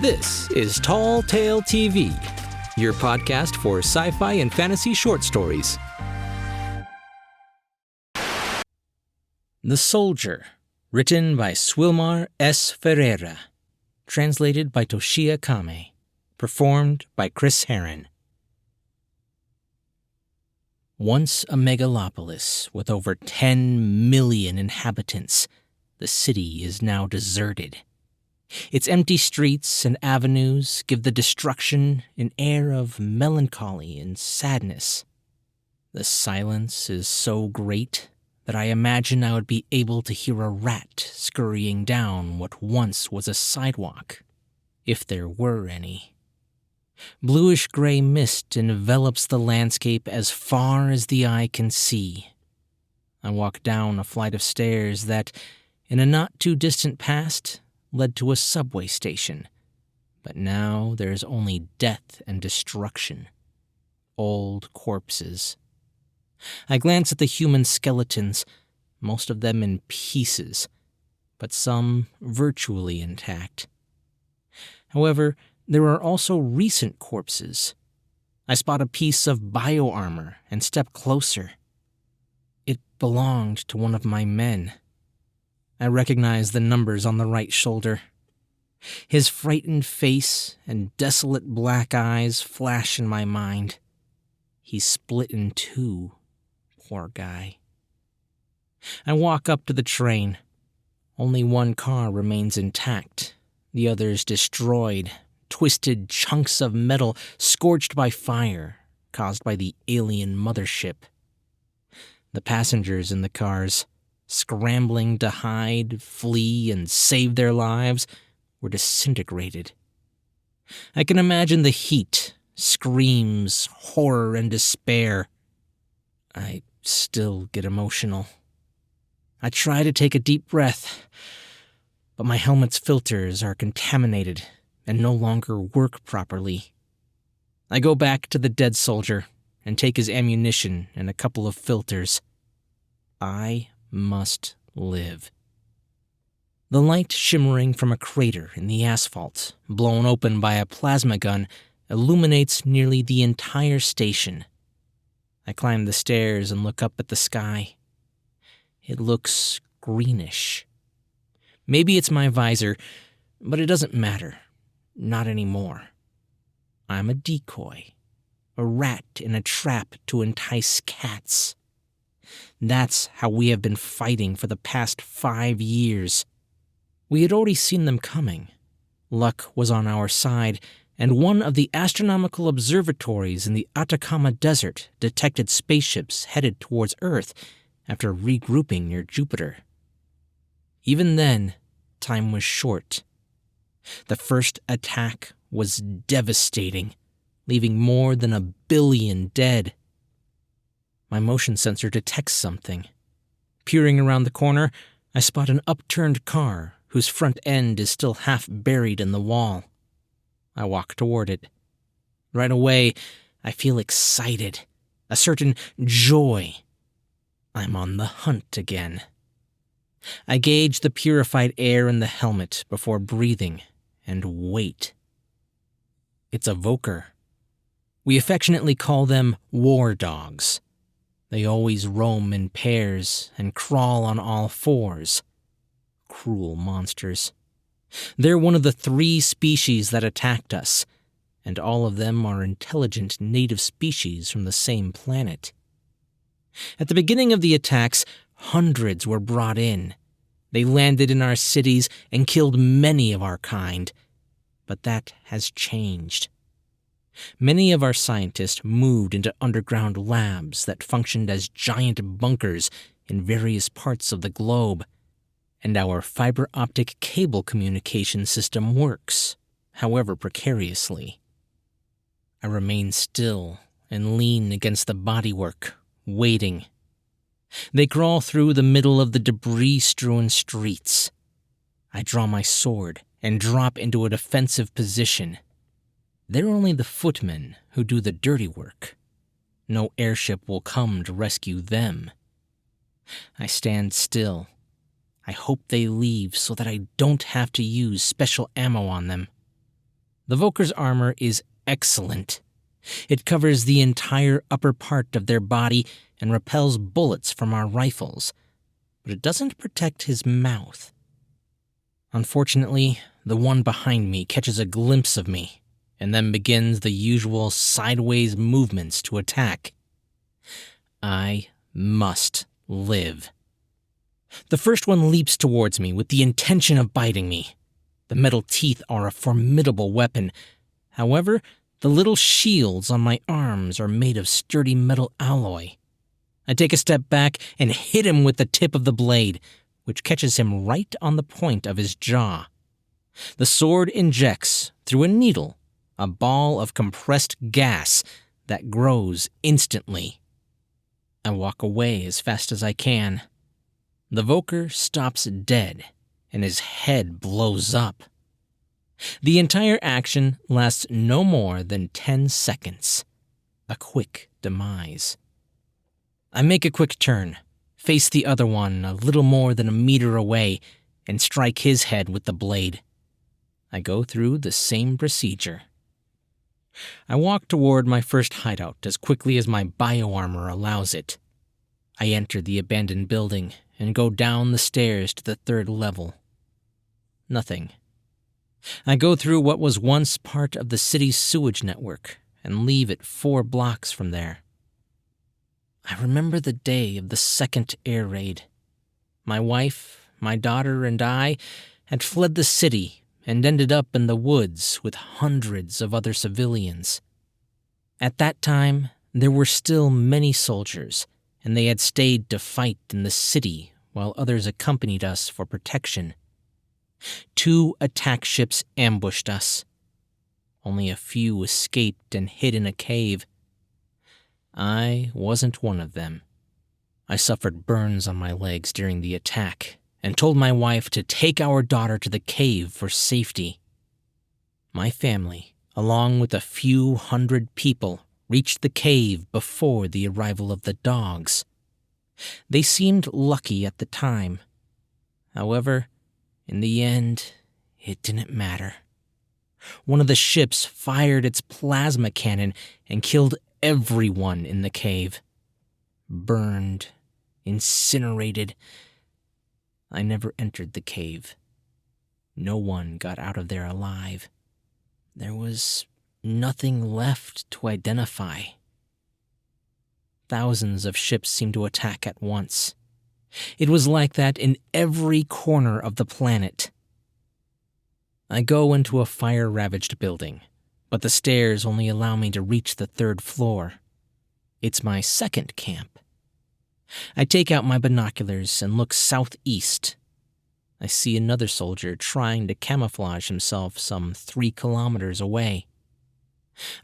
This is Tall Tale TV, your podcast for sci-fi and fantasy short stories. The Soldier, written by Swylmar S Ferreira, translated by Toshiya Kamei, performed by Chris Herron. Once a megalopolis with over 10 million inhabitants, the city is now deserted. Its empty streets and avenues give the destruction an air of melancholy and sadness. The silence is so great that I imagine I would be able to hear a rat scurrying down what once was a sidewalk, if there were any. Bluish-gray mist envelops the landscape as far as the eye can see. I walk down a flight of stairs that, in a not-too-distant past, led to a subway station, but now there is only death and destruction. Old corpses. I glance at the human skeletons, most of them in pieces, but some virtually intact. However, there are also recent corpses. I spot a piece of bioarmor and step closer. It belonged to one of my men. I recognize the numbers on the right shoulder. His frightened face and desolate black eyes flash in my mind. He's split in two, poor guy. I walk up to the train. Only one car remains intact, the others destroyed, twisted chunks of metal scorched by fire caused by the alien Mothership. The passengers in the cars, scrambling to hide, flee, and save their lives, were disintegrated. I can imagine the heat, screams, horror, and despair. I still get emotional. I try to take a deep breath, but my helmet's filters are contaminated and no longer work properly. I go back to the dead soldier and take his ammunition and a couple of filters. I must live. The light shimmering from a crater in the asphalt, blown open by a plasma gun, illuminates nearly the entire station. I climb the stairs and look up at the sky. It looks greenish. Maybe it's my visor, but it doesn't matter. Not anymore. I'm a decoy, a rat in a trap to entice cats. That's how we have been fighting for the past 5 years. We had already seen them coming. Luck was on our side, and one of the astronomical observatories in the Atacama Desert detected spaceships headed towards Earth after regrouping near Jupiter. Even then, time was short. The first attack was devastating, leaving more than 1 billion dead. My motion sensor detects something. Peering around the corner, I spot an upturned car whose front end is still half buried in the wall. I walk toward it. Right away, I feel excited, a certain joy. I'm on the hunt again. I gauge the purified air in the helmet before breathing and wait. It's a Voker. We affectionately call them war dogs. They always roam in pairs and crawl on all fours. Cruel monsters. They're one of the 3 species that attacked us, and all of them are intelligent native species from the same planet. At the beginning of the attacks, hundreds were brought in. They landed in our cities and killed many of our kind. But that has changed. Many of our scientists moved into underground labs that functioned as giant bunkers in various parts of the globe, and our fiber optic cable communication system works, however precariously. I remain still and lean against the bodywork, waiting. They crawl through the middle of the debris-strewn streets. I draw my sword and drop into a defensive position. They're only the footmen who do the dirty work. No airship will come to rescue them. I stand still. I hope they leave so that I don't have to use special ammo on them. The Voker's armor is excellent. It covers the entire upper part of their body and repels bullets from our rifles, but it doesn't protect his mouth. Unfortunately, the one behind me catches a glimpse of me and then begins the usual sideways movements to attack. I must live. The first one leaps towards me with the intention of biting me. The metal teeth are a formidable weapon. However, the little shields on my arms are made of sturdy metal alloy. I take a step back and hit him with the tip of the blade, which catches him right on the point of his jaw. The sword injects, through a needle, a ball of compressed gas that grows instantly. I walk away as fast as I can. The Voker stops dead, and his head blows up. The entire action lasts no more than 10 seconds. A quick demise. I make a quick turn, face the other one a little more than a meter away, and strike his head with the blade. I go through the same procedure. I walk toward my first hideout as quickly as my bioarmor allows it. I enter the abandoned building and go down the stairs to the 3rd level. Nothing. I go through what was once part of the city's sewage network and leave it 4 blocks from there. I remember the day of the 2nd air raid. My wife, my daughter, and I had fled the city and ended up in the woods with hundreds of other civilians. At that time, there were still many soldiers, and they had stayed to fight in the city while others accompanied us for protection. 2 attack ships ambushed us. Only a few escaped and hid in a cave. I wasn't one of them. I suffered burns on my legs during the attack and told my wife to take our daughter to the cave for safety. My family, along with a few hundred people, reached the cave before the arrival of the dogs. They seemed lucky at the time. However, in the end, it didn't matter. One of the ships fired its plasma cannon and killed everyone in the cave. Burned, incinerated. I never entered the cave. No one got out of there alive. There was nothing left to identify. Thousands of ships seemed to attack at once. It was like that in every corner of the planet. I go into a fire-ravaged building, but the stairs only allow me to reach the 3rd floor. It's my 2nd camp. I take out my binoculars and look southeast. I see another soldier trying to camouflage himself some 3 kilometers away.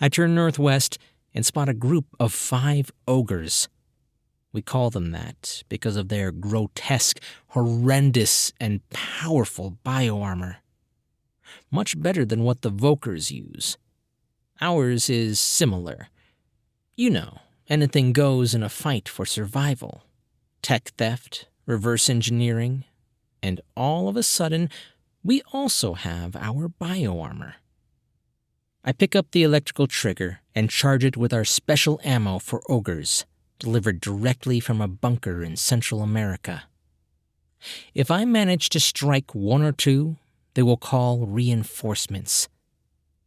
I turn northwest and spot a group of 5 ogres. We call them that because of their grotesque, horrendous, and powerful bioarmor. Much better than what the Vokers use. Ours is similar. You know, anything goes in a fight for survival. Tech theft, reverse engineering, and all of a sudden, we also have our bioarmor. I pick up the electrical trigger and charge it with our special ammo for ogres, delivered directly from a bunker in Central America. If I manage to strike 1 or 2, they will call reinforcements.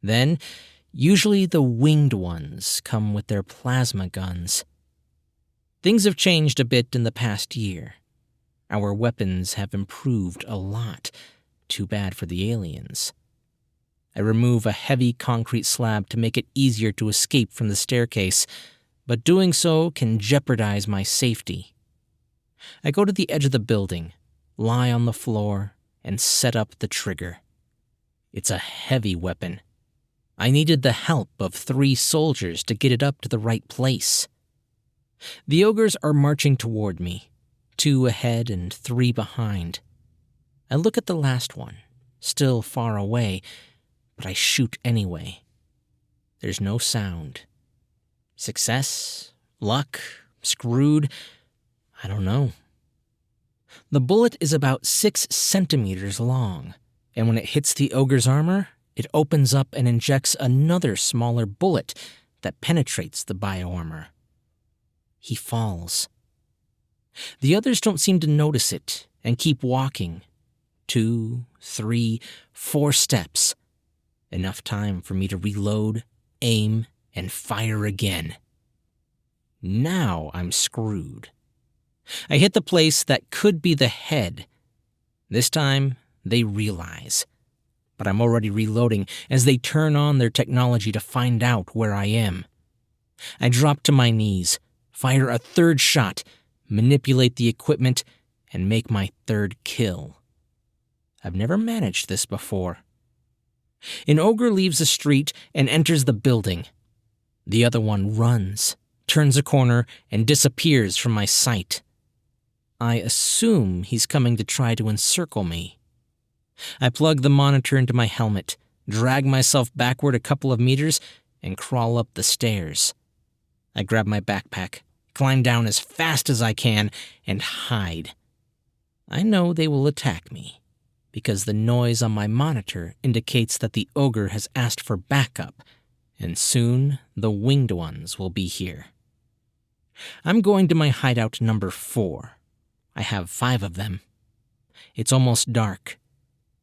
Then, usually the winged ones come with their plasma guns. Things have changed a bit in the past year. Our weapons have improved a lot. Too bad for the aliens. I remove a heavy concrete slab to make it easier to escape from the staircase, but doing so can jeopardize my safety. I go to the edge of the building, lie on the floor, and set up the trigger. It's a heavy weapon. I needed the help of 3 soldiers to get it up to the right place. The ogres are marching toward me, 2 ahead and 3 behind. I look at the last one, still far away, but I shoot anyway. There's no sound. Success? Luck? Screwed? I don't know. The bullet is about 6 centimeters long, and when it hits the ogre's armor, it opens up and injects another smaller bullet that penetrates the bioarmor. He falls. The others don't seem to notice it and keep walking. 2, 3, 4 steps. Enough time for me to reload, aim, and fire again. Now I'm screwed. I hit the place that could be the head. This time, they realize. But I'm already reloading as they turn on their technology to find out where I am. I drop to my knees, fire a third shot, manipulate the equipment, and make my third kill. I've never managed this before. An ogre leaves the street and enters the building. The other one runs, turns a corner, and disappears from my sight. I assume he's coming to try to encircle me. I plug the monitor into my helmet, drag myself backward a couple of meters, and crawl up the stairs. I grab my backpack, climb down as fast as I can, and hide. I know they will attack me, because the noise on my monitor indicates that the ogre has asked for backup, and soon the winged ones will be here. I'm going to my hideout number 4. I have 5 of them. It's almost dark.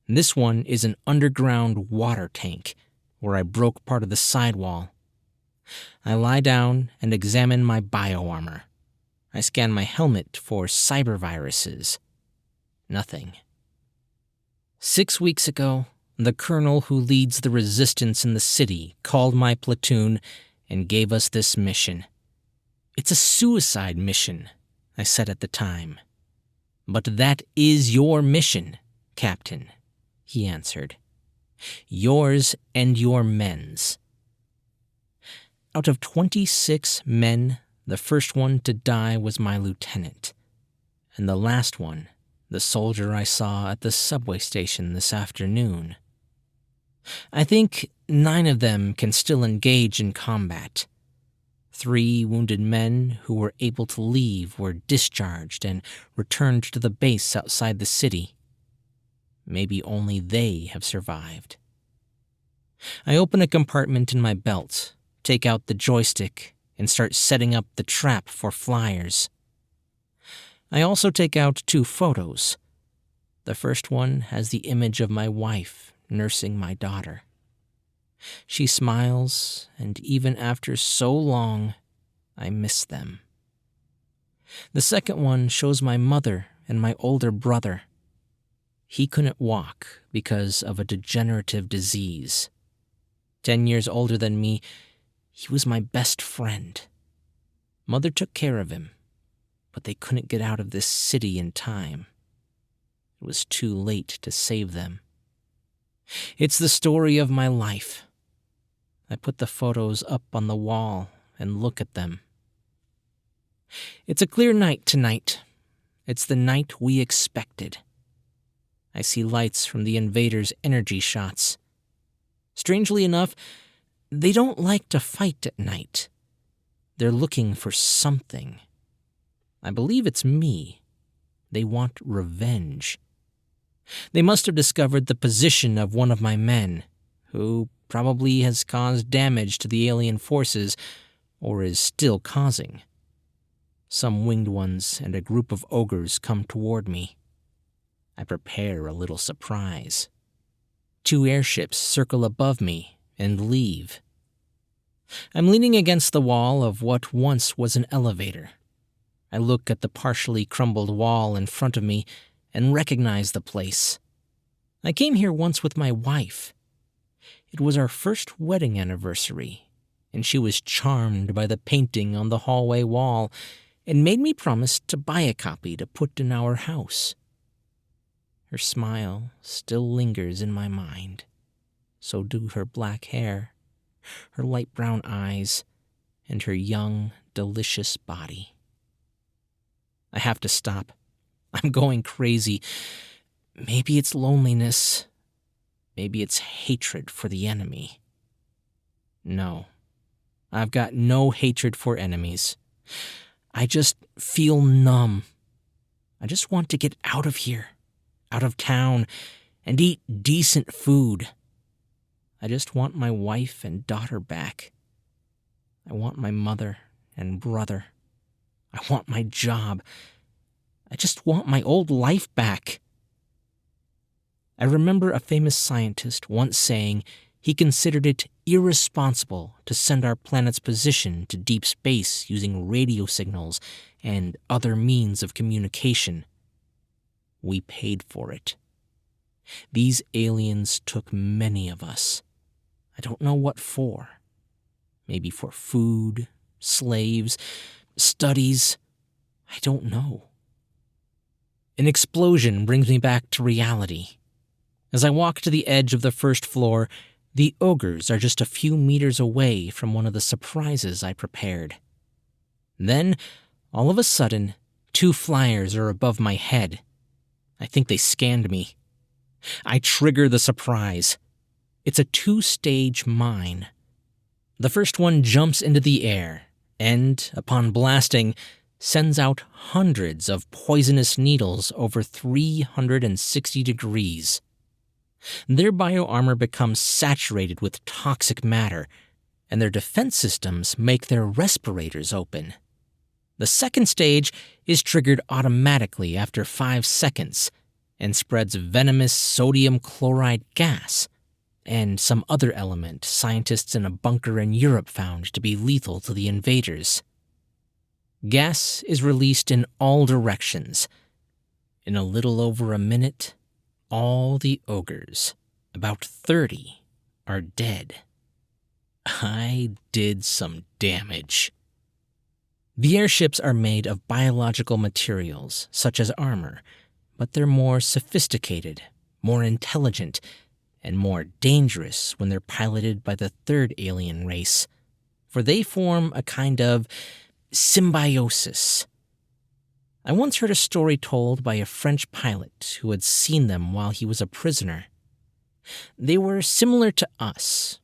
This one is an underground water tank, where I broke part of the sidewall. I lie down and examine my bioarmor. I scan my helmet for cyberviruses. Nothing. 6 weeks ago, the colonel who leads the resistance in the city called my platoon and gave us this mission. It's a suicide mission, I said at the time. But that is your mission, Captain, he answered. Yours and your men's. Out of 26 men, the first one to die was my lieutenant, and the last one, the soldier I saw at the subway station this afternoon. I think 9 of them can still engage in combat. 3 wounded men who were able to leave were discharged and returned to the base outside the city. Maybe only they have survived. I open a compartment in my belt, take out the joystick, and start setting up the trap for flyers. I also take out 2 photos. The first one has the image of my wife nursing my daughter. She smiles, and even after so long, I miss them. The second one shows my mother and my older brother. He couldn't walk because of a degenerative disease. 10 years older than me, he was my best friend. Mother took care of him, but they couldn't get out of this city in time. It was too late to save them. It's the story of my life. I put the photos up on the wall and look at them. It's a clear night tonight. It's the night we expected. I see lights from the invaders' energy shots. Strangely enough, they don't like to fight at night. They're looking for something. I believe it's me. They want revenge. They must have discovered the position of one of my men, who probably has caused damage to the alien forces, or is still causing. Some winged ones and a group of ogres come toward me. I prepare a little surprise. 2 airships circle above me and leave. I'm leaning against the wall of what once was an elevator. I look at the partially crumbled wall in front of me and recognize the place. I came here once with my wife. It was our first wedding anniversary, and she was charmed by the painting on the hallway wall and made me promise to buy a copy to put in our house. Her smile still lingers in my mind. So do her black hair, her light brown eyes, and her young, delicious body. I have to stop. I'm going crazy. Maybe it's loneliness. Maybe it's hatred for the enemy. No, I've got no hatred for enemies. I just feel numb. I just want to get out of here, out of town, and eat decent food. I just want my wife and daughter back. I want my mother and brother. I want my job. I just want my old life back. I remember a famous scientist once saying he considered it irresponsible to send our planet's position to deep space using radio signals and other means of communication. We paid for it. These aliens took many of us. I don't know what for. Maybe for food, slaves, studies. I don't know. An explosion brings me back to reality. As I walk to the edge of the first floor, the ogres are just a few meters away from one of the surprises I prepared. Then, all of a sudden, 2 flyers are above my head. I think they scanned me. I trigger the surprise. It's a 2-stage mine. The first one jumps into the air and, upon blasting, sends out hundreds of poisonous needles over 360 degrees. Their bioarmor becomes saturated with toxic matter, and their defense systems make their respirators open. The second stage is triggered automatically after 5 seconds and spreads venomous sodium chloride gas and some other element scientists in a bunker in Europe found to be lethal to the invaders. Gas is released in all directions. In a little over a minute, all the ogres, about 30, are dead. I did some damage. The airships are made of biological materials, such as armor, but they're more sophisticated, more intelligent, and more dangerous when they're piloted by the third alien race, for they form a kind of symbiosis. I once heard a story told by a French pilot who had seen them while he was a prisoner. They were similar to us.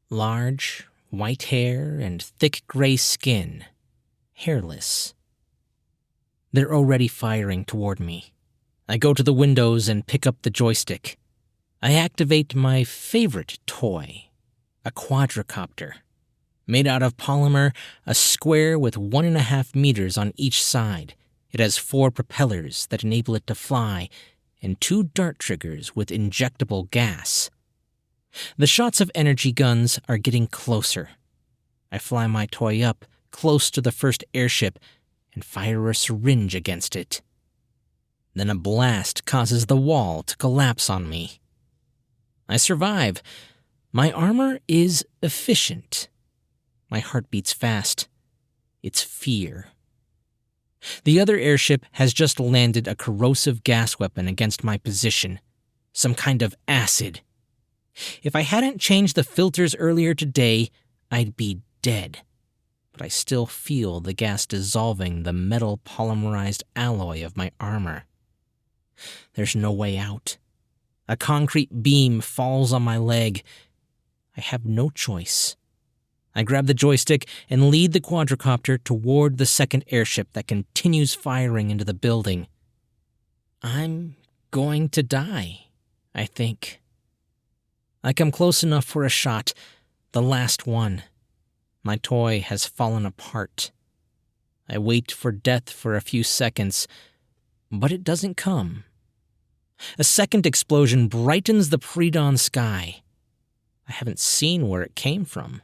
Large, white hair and thick gray skin. Hairless. They're already firing toward me. I go to the windows and pick up the joystick. I activate my favorite toy, a quadricopter. Made out of polymer, a square with 1.5 meters on each side. It has 4 propellers that enable it to fly, and 2 dart triggers with injectable gas. The shots of energy guns are getting closer. I fly my toy up, close to the first airship, and fire a syringe against it. Then a blast causes the wall to collapse on me. I survive. My armor is efficient. My heart beats fast. It's fear. The other airship has just landed a corrosive gas weapon against my position, some kind of acid. If I hadn't changed the filters earlier today, I'd be dead. But I still feel the gas dissolving the metal polymerized alloy of my armor. There's no way out. A concrete beam falls on my leg. I have no choice. I grab the joystick and lead the quadricopter toward the second airship that continues firing into the building. I'm going to die, I think. I come close enough for a shot, the last one. My toy has fallen apart. I wait for death for a few seconds, but it doesn't come. A second explosion brightens the pre-dawn sky. I haven't seen where it came from.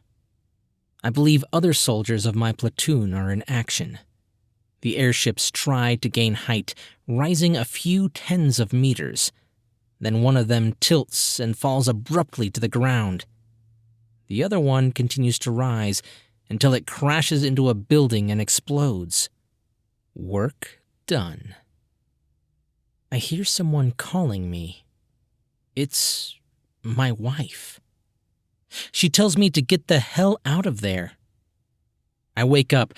I believe other soldiers of my platoon are in action. The airships try to gain height, rising a few tens of meters. Then one of them tilts and falls abruptly to the ground. The other one continues to rise until it crashes into a building and explodes. Work done. I hear someone calling me. It's my wife. She tells me to get the hell out of there. I wake up,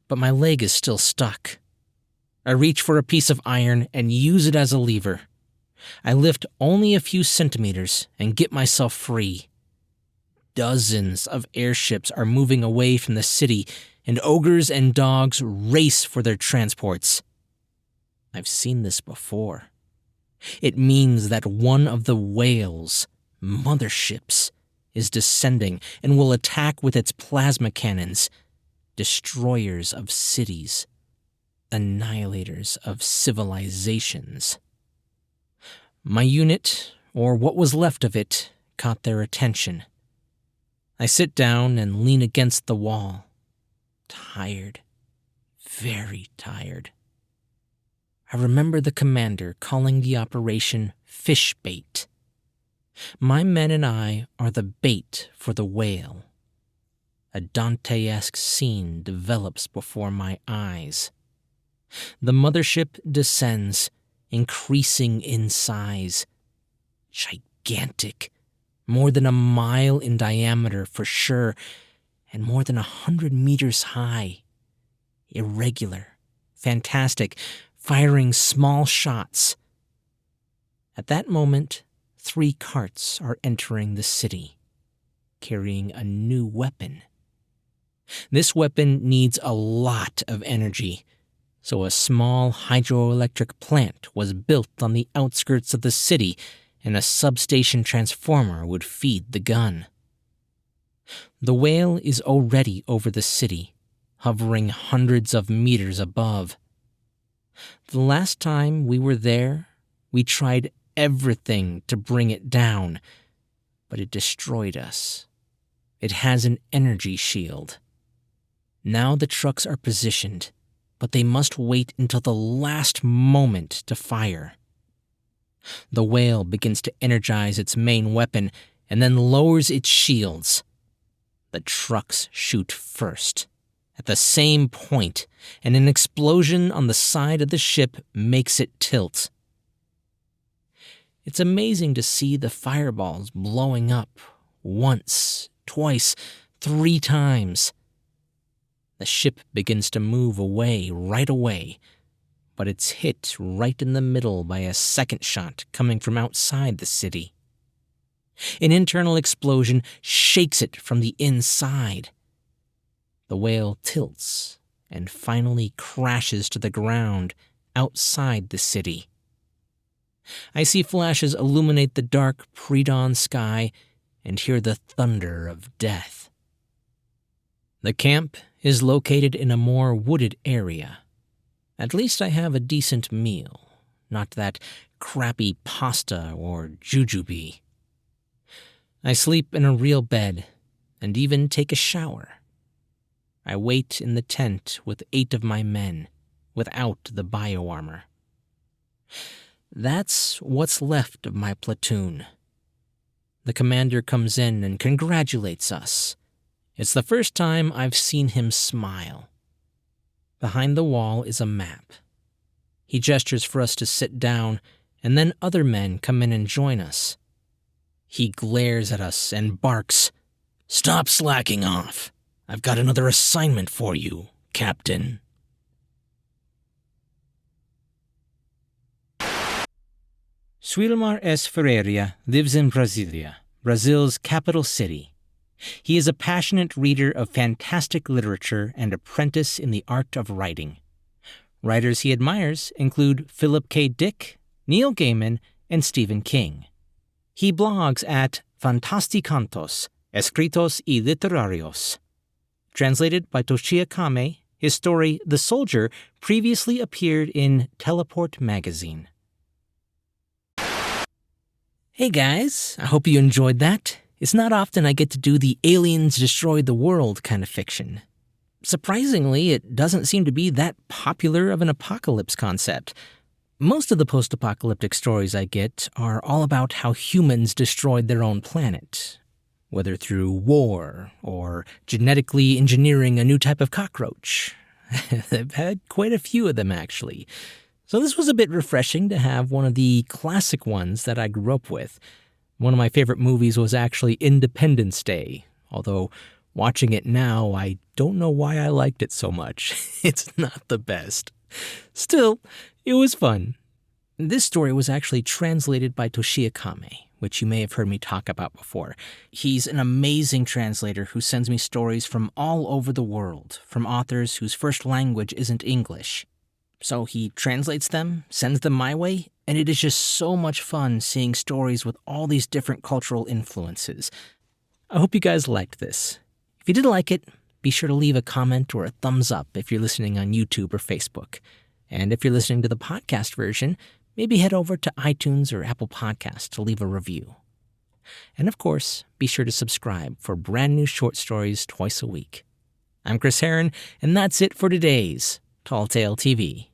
but my leg is still stuck. I reach for a piece of iron and use it as a lever. I lift only a few centimeters and get myself free. Dozens of airships are moving away from the city, and ogres and dogs race for their transports. I've seen this before. It means that one of the whales, motherships, is descending and will attack with its plasma cannons, destroyers of cities, annihilators of civilizations. My unit, or what was left of it, caught their attention. I sit down and lean against the wall, tired, very tired. I remember the commander calling the operation fish bait. My men and I are the bait for the whale. A Dante-esque scene develops before my eyes. The mothership descends, increasing in size. Gigantic, more than a mile in diameter for sure, and more than 100 meters high. Irregular, fantastic, firing small shots. At that moment, 3 carts are entering the city, carrying a new weapon. This weapon needs a lot of energy, so a small hydroelectric plant was built on the outskirts of the city, and a substation transformer would feed the gun. The whale is already over the city, hovering hundreds of meters above. The last time we were there, we tried everything to bring it down, but it destroyed us. It has an energy shield. Now the trucks are positioned, but they must wait until the last moment to fire. The whale begins to energize its main weapon and then lowers its shields. The trucks shoot first, at the same point, and an explosion on the side of the ship makes it tilt. It's amazing to see the fireballs blowing up once, twice, 3 times. The ship begins to move away right away, but it's hit right in the middle by a second shot coming from outside the city. An internal explosion shakes it from the inside. The whale tilts and finally crashes to the ground outside the city. I see flashes illuminate the dark pre-dawn sky and hear the thunder of death. The camp is located in a more wooded area. At least I have a decent meal, not that crappy pasta or jujube. I sleep in a real bed and even take a shower. I wait in the tent with 8 of my men, without the bioarmor. That's what's left of my platoon. The commander comes in and congratulates us. It's the first time I've seen him smile. Behind the wall is a map. He gestures for us to sit down, and then other men come in and join us. He glares at us and barks, "Stop slacking off. I've got another assignment for you, Captain." Swylmar S Ferreira lives in Brasilia, Brazil's capital city. He is a passionate reader of fantastic literature and apprentice in the art of writing. Writers he admires include Philip K. Dick, Neil Gaiman, and Stephen King. He blogs at Fantasticantos, Escritos y Literarios. Translated by Toshiya Kamei, his story The Soldier previously appeared in Teleport magazine. Hey guys, I hope you enjoyed that. It's not often I get to do the aliens destroyed the world kind of fiction. Surprisingly, it doesn't seem to be that popular of an apocalypse concept. Most of the post-apocalyptic stories I get are all about how humans destroyed their own planet, whether through war or genetically engineering a new type of cockroach. I've had quite a few of them, actually. So this was a bit refreshing to have one of the classic ones that I grew up with. One of my favorite movies was actually Independence Day, although watching it now, I don't know why I liked it so much. It's not the best. Still, it was fun. This story was actually translated by Toshiya Kamei, which you may have heard me talk about before. He's an amazing translator who sends me stories from all over the world, from authors whose first language isn't English. So he translates them, sends them my way, and it is just so much fun seeing stories with all these different cultural influences. I hope you guys liked this. If you did like it, be sure to leave a comment or a thumbs up if you're listening on YouTube or Facebook. And if you're listening to the podcast version, maybe head over to iTunes or Apple Podcasts to leave a review. And of course, be sure to subscribe for brand new short stories twice a week. I'm Chris Herron, and that's it for today's Tall Tale TV.